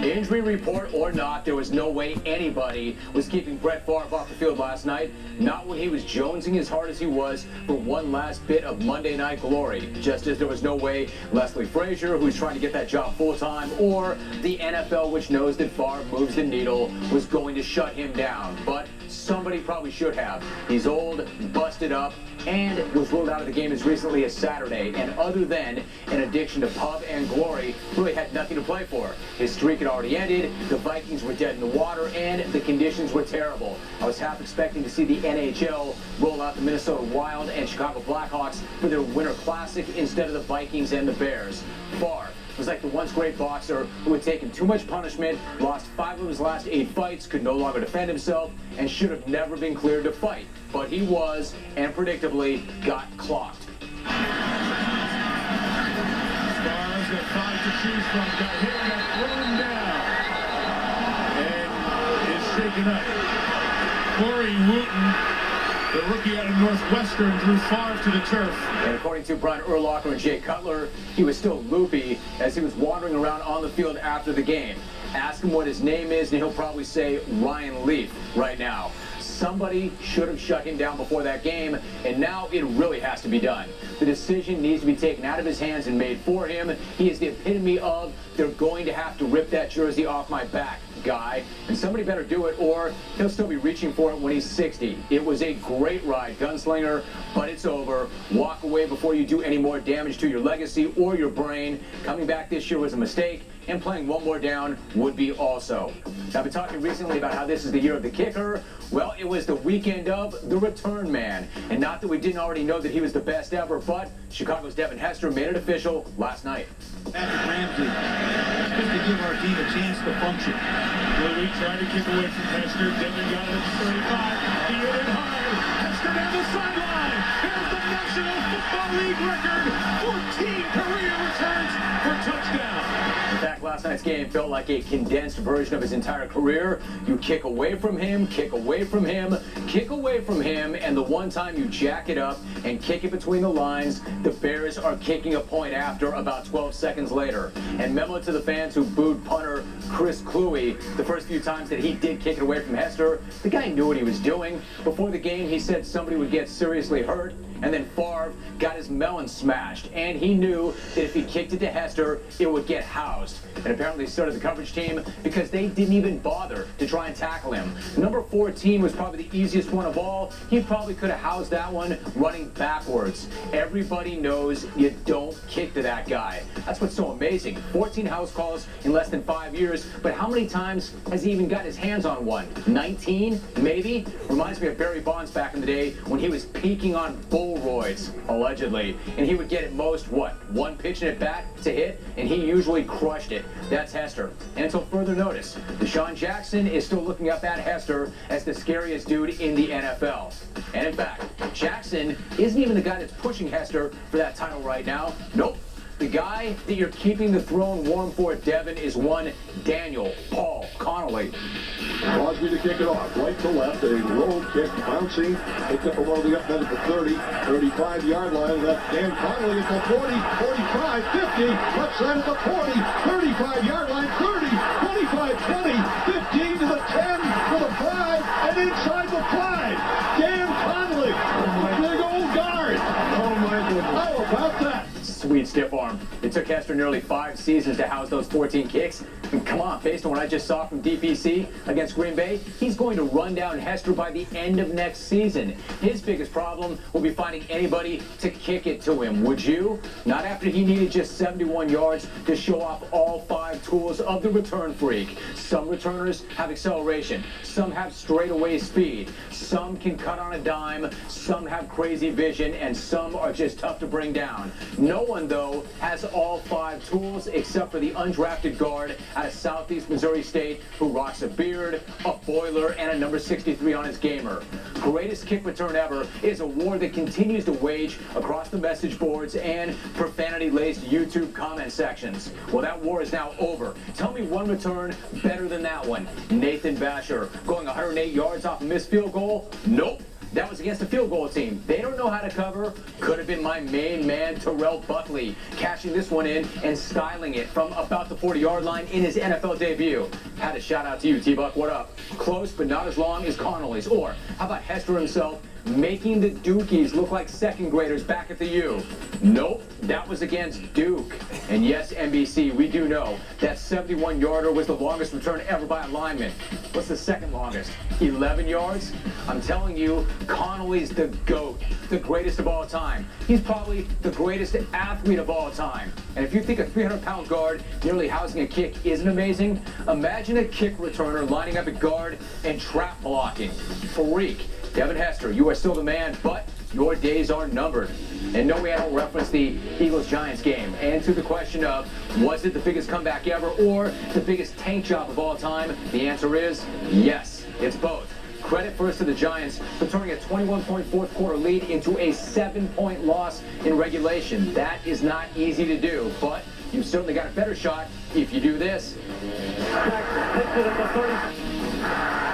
Injury report or not, there was no way anybody was keeping Brett Farve off the field last night. Not when he was jonesing as hard as he was for one last bit of Monday Night Glory. Just as there was no way Leslie Frazier, who's trying to get that job full-time, or the NFL, which knows that Favre moves the needle, was going to shut him down. But somebody probably should have. He's old, busted up, and was ruled out of the game as recently as Saturday. And other than an addiction to pub and glory, really had nothing to play for. His streak had already ended, the Vikings were dead in the water, and the conditions were terrible. I was half expecting to see the NHL roll out the Minnesota Wild and Chicago Blackhawks for their Winter Classic instead of the Vikings and the Bears. Favre was like the once great boxer who had taken too much punishment, lost 5 of his last 8 fights, could no longer defend himself, and should have never been cleared to fight. But he was, and predictably, got clocked. Favre's got 5 to choose from, got hit, got thrown down, and is shaken up. Corey Wooten, the rookie out of Northwestern, drew Favre to the turf. And according to Brian Urlacher and Jay Cutler, he was still loopy as he was wandering around on the field after the game. Ask him what his name is, and he'll probably say Ryan Leaf right now. Somebody should have shut him down before that game, and now it really has to be done. The decision needs to be taken out of his hands and made for him. He is the epitome of, they're going to have to rip that jersey off my back guy, and somebody better do it or he'll still be reaching for it when he's 60. It was a great ride, gunslinger, but it's over. Walk away before you do any more damage to your legacy or your brain. Coming back this year was a mistake, and playing one more down would be also. I've been talking recently about how this is the year of the kicker. Well, it was the weekend of the return man. And not that we didn't already know that he was the best ever, but Chicago's Devin Hester made it official last night. Patrick Ramsey, just to give our team a chance to function. Louis tried to kick away from Hester. Devin got it at 35. He hit it hard. Hester down the sideline. Here's the National Football League record. 14 career returns for touchdowns. In fact, last night's game felt like a condensed version of his entire career. You kick away from him, kick away from him, kick away from him, and the one time you jack it up and kick it between the lines, the Bears are kicking a point after about 12 seconds later. And memo to the fans who booed punter Chris Cluey the first few times that he did kick it away from Hester, the guy knew what he was doing. Before the game, he said somebody would get seriously hurt, and then Favre got his melon smashed, and he knew that if he kicked it to Hester, it would get housed. And apparently so did the coverage team, because they didn't even bother to try and tackle him. Number 14 was probably the easiest one of all. He probably could have housed that one running backwards. Everybody knows you don't kick to that guy. That's what's so amazing. 14 house calls in less than 5 years, but how many times has he even got his hands on one? 19, maybe? Reminds me of Barry Bonds back in the day when he was peaking on bullroids, allegedly. And he would get at most, what, 1 pitch and at bat to hit, and he usually crushed it. That's Hester. And until further notice, Deshaun Jackson is still looking up at Hester as the scariest dude in the NFL. And in fact, Jackson isn't even the guy that's pushing Hester for that title right now. Nope. The guy that you're keeping the throne warm for, Devin, is one Daniel Paul Connolly. Crosby to kick it off, right to left, a roll kick, bouncing, picked up along the up end at the 30, 35-yard line, left Dan Connolly at the 40, 45, 50, left side at the 40, 35-yard line, 30, 25, 20, 15 to the 10, to the 5, and inside the 5, Dan Connolly, big old guard. Oh my goodness, how about that? Sweet stiff arm. It took Hester nearly 5 seasons to house those 14 kicks. And come on, based on what I just saw from DPC against Green Bay, he's going to run down Hester by the end of next season. His biggest problem will be finding anybody to kick it to him. Would you? Not after he needed just 71 yards to show off all 5 tools of the return freak. Some returners have acceleration. Some have straightaway speed. Some can cut on a dime. Some have crazy vision. And some are just tough to bring down. No one, though, has all 5 tools except for the undrafted guard out of Southeast Missouri State who rocks a beard, a boiler, and a number 63 on his gamer. Greatest kick return ever is a war that continues to wage across the message boards and profanity-laced YouTube comment sections. Well, that war is now over. Tell me one return better than that one. Nathan Basher going 108 yards off a missed field goal? Nope. That was against a field goal team. They don't know how to cover. Could have been my main man, Terrell Buckley, cashing this one in and styling it from about the 40-yard line in his NFL debut. Had a shout out to you, T-Buck. What up? Close, but not as long as Connolly's. Or how about Hester himself, making the Dukies look like second graders back at the U? Nope, that was against Duke. And yes, NBC, we do know that 71-yarder was the longest return ever by a lineman. What's the second longest? 11 yards? I'm telling you, Connolly's the GOAT, the greatest of all time. He's probably the greatest athlete of all time. And if you think a 300-pound guard nearly housing a kick isn't amazing, imagine a kick returner lining up at guard and trap blocking. Freak. Devin Hester, you are still the man, but your days are numbered. And no way I don't reference the Eagles-Giants game. And to the question of, was it the biggest comeback ever or the biggest tank job of all time? The answer is yes, it's both. Credit first to the Giants for turning a 21-point fourth-quarter lead into a 7-point loss in regulation. That is not easy to do, but you've certainly got a better shot if you do this. Jackson picks it at the 30.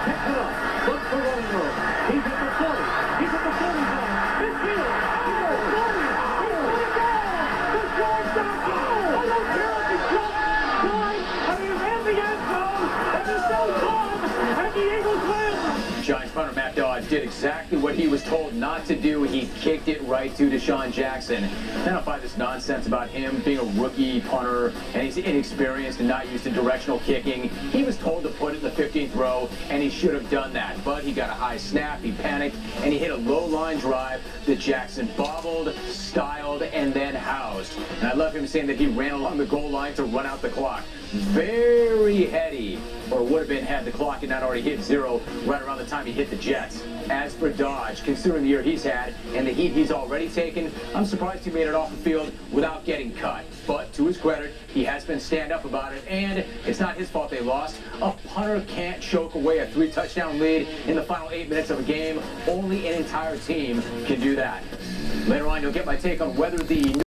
Picks it up. Looks for running room. He's at the 40. He's at the 40-line. Midfield. Oh, 40. He's going to go. The Giants don't go. I don't care if he jumps, dives, and he's in the end zone. And there's no time. And the Eagles win. Giants punter Matt Dodge did exactly what he was told not to do. He kicked it right to Deshaun Jackson. I don't buy this nonsense about him being a rookie punter and he's inexperienced and not used to directional kicking. He was told to put it in the 15th row, and he should have done that. But he got a high snap, he panicked, and he hit a low-line drive that Jackson bobbled, styled, and then housed. And I love him saying that he ran along the goal line to run out the clock. Very heady, or would have been had the clock had not already hit zero right around the time he hit the Jets. As for Dodge, considering the year he's had and the heat he's already taken, I'm surprised he made it off the field without getting cut. But to his credit, he has been stand-up about it, and it's not his fault they lost. A punter can't choke away a 3-touchdown lead in the final 8 minutes of a game. Only an entire team can do that. Later on, you'll get my take on whether the